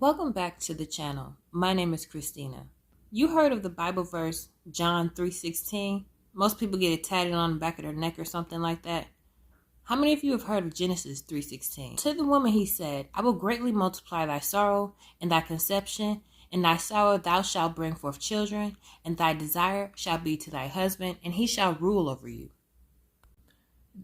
Welcome back to the channel. My name is Christina. You heard of the Bible verse John 3:16? Most people get it tatted on the back of their neck or something like that. How many of you have heard of Genesis 3:16? To the woman he said, I will greatly multiply thy sorrow and thy conception. In thy sorrow thou shalt bring forth children, and thy desire shall be to thy husband, and he shall rule over you.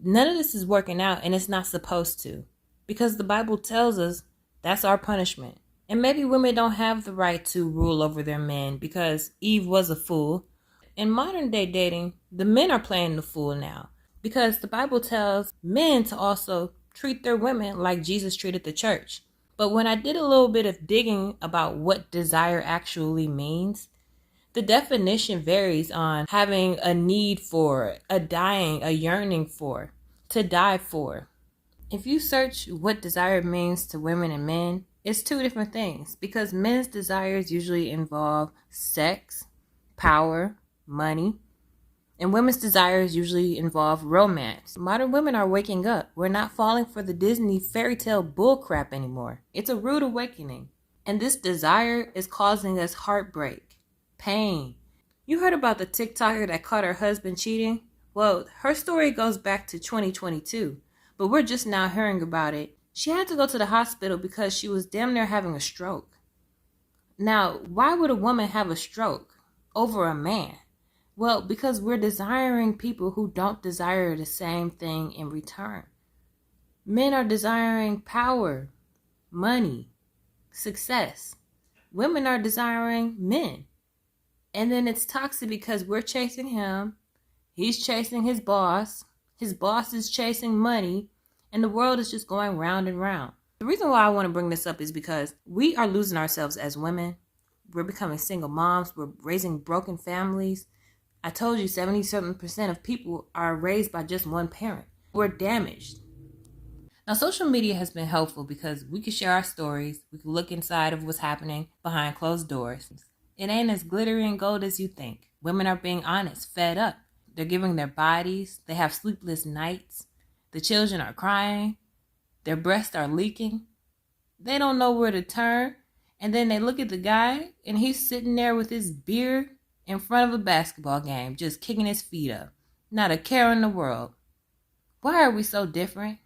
None of this is working out, and it's not supposed to, because the Bible tells us that's our punishment. And maybe women don't have the right to rule over their men because Eve was a fool. In modern day dating, the men are playing the fool now because the Bible tells men to also treat their women like Jesus treated the church. But when I did a little bit of digging about what desire actually means, the definition varies on having a need for, a dying, a yearning for, to die for. If you search what desire means to women and men, it's two different things, because men's desires usually involve sex, power, money, and women's desires usually involve romance. Modern women are waking up. We're not falling for the Disney fairy tale bullcrap anymore. It's a rude awakening. And this desire is causing us heartbreak, pain. You heard about the TikToker that caught her husband cheating? Well, her story goes back to 2022, but we're just now hearing about it. She had to go to the hospital because she was damn near having a stroke. Now, why would a woman have a stroke over a man? Well, because we're desiring people who don't desire the same thing in return. Men are desiring power, money, success. Women are desiring men. And then it's toxic because we're chasing him. He's chasing his boss is chasing money, and the world is just going round and round. The reason why I want to bring this up is because we are losing ourselves as women. We're becoming single moms. We're raising broken families. I told you 77% of people are raised by just one parent. We're damaged. Now, social media has been helpful because we can share our stories. We can look inside of what's happening behind closed doors. It ain't as glittery and gold as you think. Women are being honest, fed up. They're giving their bodies. They have sleepless nights. The children are crying. Their breasts are leaking. They don't know where to turn. And then they look at the guy, and he's sitting there with his beer in front of a basketball game, just kicking his feet up. Not a care in the world. Why are we so different?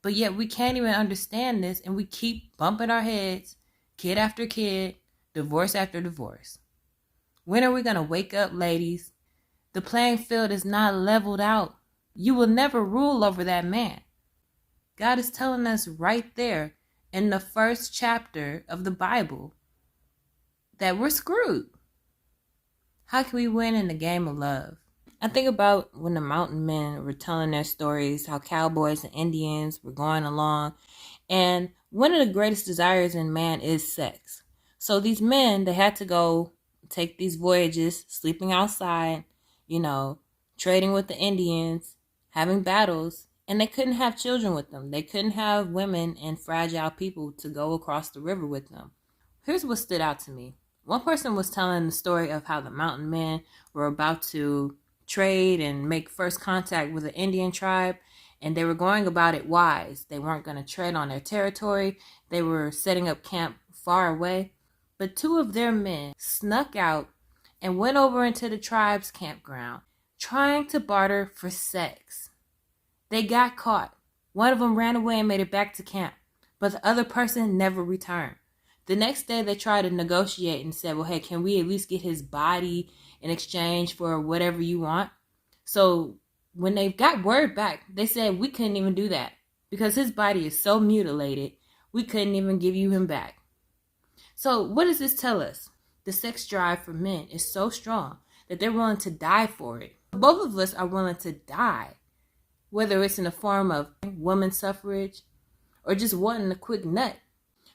But yet we can't even understand this, and we keep bumping our heads, kid after kid, divorce after divorce. When are we going to wake up, ladies? The playing field is not leveled out. You will never rule over that man. God is telling us right there in the first chapter of the Bible that we're screwed. How can we win in the game of love? I think about when the mountain men were telling their stories, how cowboys and Indians were going along. And one of the greatest desires in man is sex. So these men, they had to go take these voyages, sleeping outside, trading with the Indians, having battles, and they couldn't have children with them. They couldn't have women and fragile people to go across the river with them. Here's what stood out to me. One person was telling the story of how the mountain men were about to trade and make first contact with an Indian tribe, and they were going about it wise. They weren't going to tread on their territory. They were setting up camp far away. But two of their men snuck out and went over into the tribe's campground, trying to barter for sex. They got caught. One of them ran away and made it back to camp, but the other person never returned. The next day they tried to negotiate and said, well, hey, can we at least get his body in exchange for whatever you want? So when they got word back, they said, we couldn't even do that because his body is so mutilated, we couldn't even give you him back. So what does this tell us? The sex drive for men is so strong that they're willing to die for it. Both of us are willing to die, whether it's in the form of women's suffrage or just wanting a quick nut.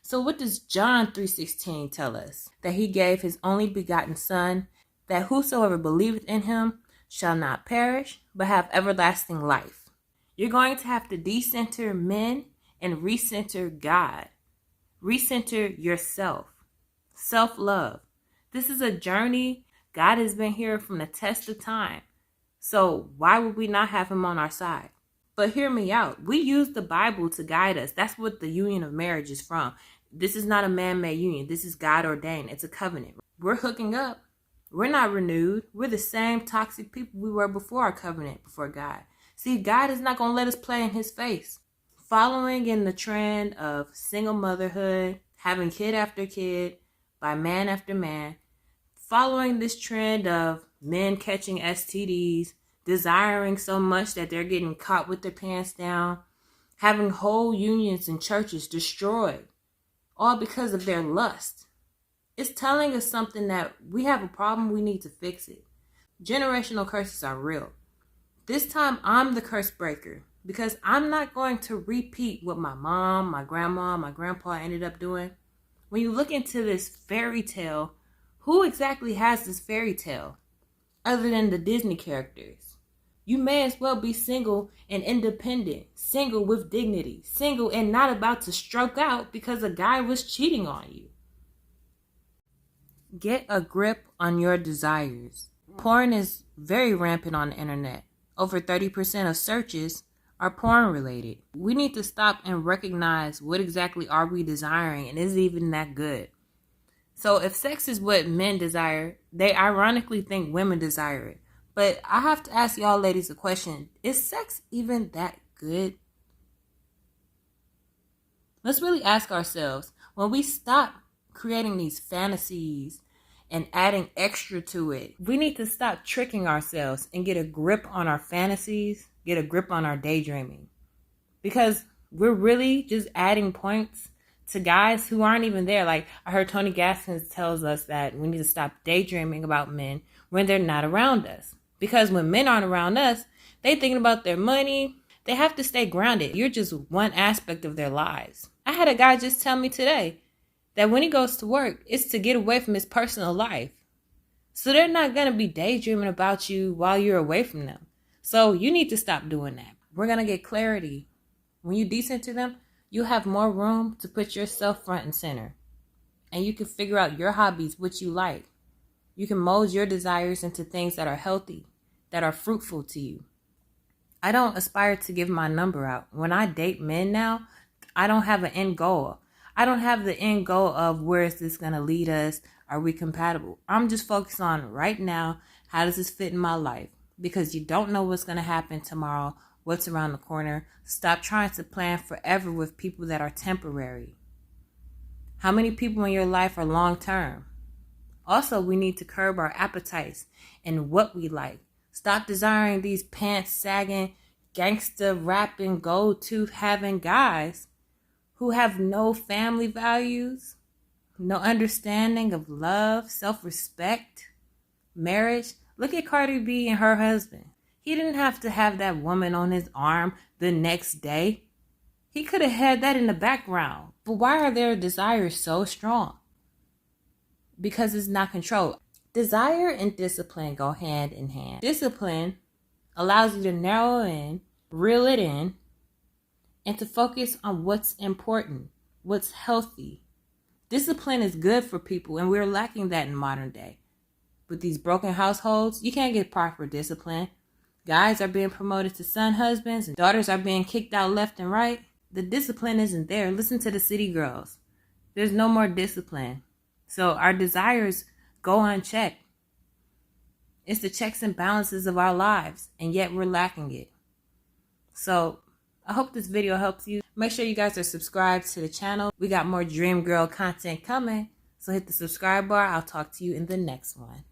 So what does John 3:16 tell us? That he gave his only begotten son, that whosoever believeth in him shall not perish, but have everlasting life. You're going to have to decenter men and recenter God. Recenter yourself. Self-love. This is a journey. God has been here from the test of time. So why would we not have him on our side? But hear me out. We use the Bible to guide us. That's what the union of marriage is from. This is not a man-made union. This is God ordained. It's a covenant. We're hooking up. We're not renewed. We're the same toxic people we were before our covenant, before God. See, God is not going to let us play in his face. Following in the trend of single motherhood, having kid after kid, by man after man, following this trend of men catching STDs, desiring so much that they're getting caught with their pants down, having whole unions and churches destroyed, all because of their lust. It's telling us something that we have a problem, we need to fix it. Generational curses are real. This time I'm the curse breaker because I'm not going to repeat what my mom, my grandma, my grandpa ended up doing. When you look into this fairy tale, who exactly has this fairy tale other than the Disney characters? You may as well be single and independent, single with dignity, single and not about to stroke out because a guy was cheating on you. Get a grip on your desires. Porn is very rampant on the internet. Over 30% of searches are porn related. We need to stop and recognize what exactly are we desiring and is it even that good? So if sex is what men desire, they ironically think women desire it. But I have to ask y'all ladies a question. Is sex even that good? Let's really ask ourselves, when we stop creating these fantasies and adding extra to it, we need to stop tricking ourselves and get a grip on our fantasies, get a grip on our daydreaming. Because we're really just adding points to guys who aren't even there. Like I heard Tony Gaskins tells us that we need to stop daydreaming about men when they're not around us. Because when men aren't around us, they thinking about their money. They have to stay grounded. You're just one aspect of their lives. I had a guy just tell me today that when he goes to work, it's to get away from his personal life. So they're not going to be daydreaming about you while you're away from them. So you need to stop doing that. We're going to get clarity. When you're decent to them, you have more room to put yourself front and center. And you can figure out your hobbies, what you like. You can mold your desires into things that are healthy, that are fruitful to you. I don't aspire to give my number out. When I date men now, I don't have an end goal. I don't have the end goal of where is this going to lead us? Are we compatible? I'm just focused on right now, how does this fit in my life? Because you don't know what's going to happen tomorrow, what's around the corner. Stop trying to plan forever with people that are temporary. How many people in your life are long term? Also, we need to curb our appetites and what we like. Stop desiring these pants sagging, gangster rapping, gold tooth having guys who have no family values, no understanding of love, self-respect, marriage. Look at Cardi B and her husband. He didn't have to have that woman on his arm the next day. He could have had that in the background. But why are their desires so strong? Because it's not controlled. Desire and discipline go hand in hand. Discipline allows you to narrow in, reel it in, and to focus on what's important, what's healthy. Discipline is good for people, and we're lacking that in modern day. With these broken households, you can't get proper discipline. Guys are being promoted to son husbands, and daughters are being kicked out left and right. The discipline isn't there. Listen to the city girls. There's no more discipline. So our desires go unchecked. It's the checks and balances of our lives, and yet we're lacking it. So I hope this video helps you. Make sure you guys are subscribed to the channel. We got more Dream Girl content coming. So hit the subscribe bar. I'll talk to you in the next one.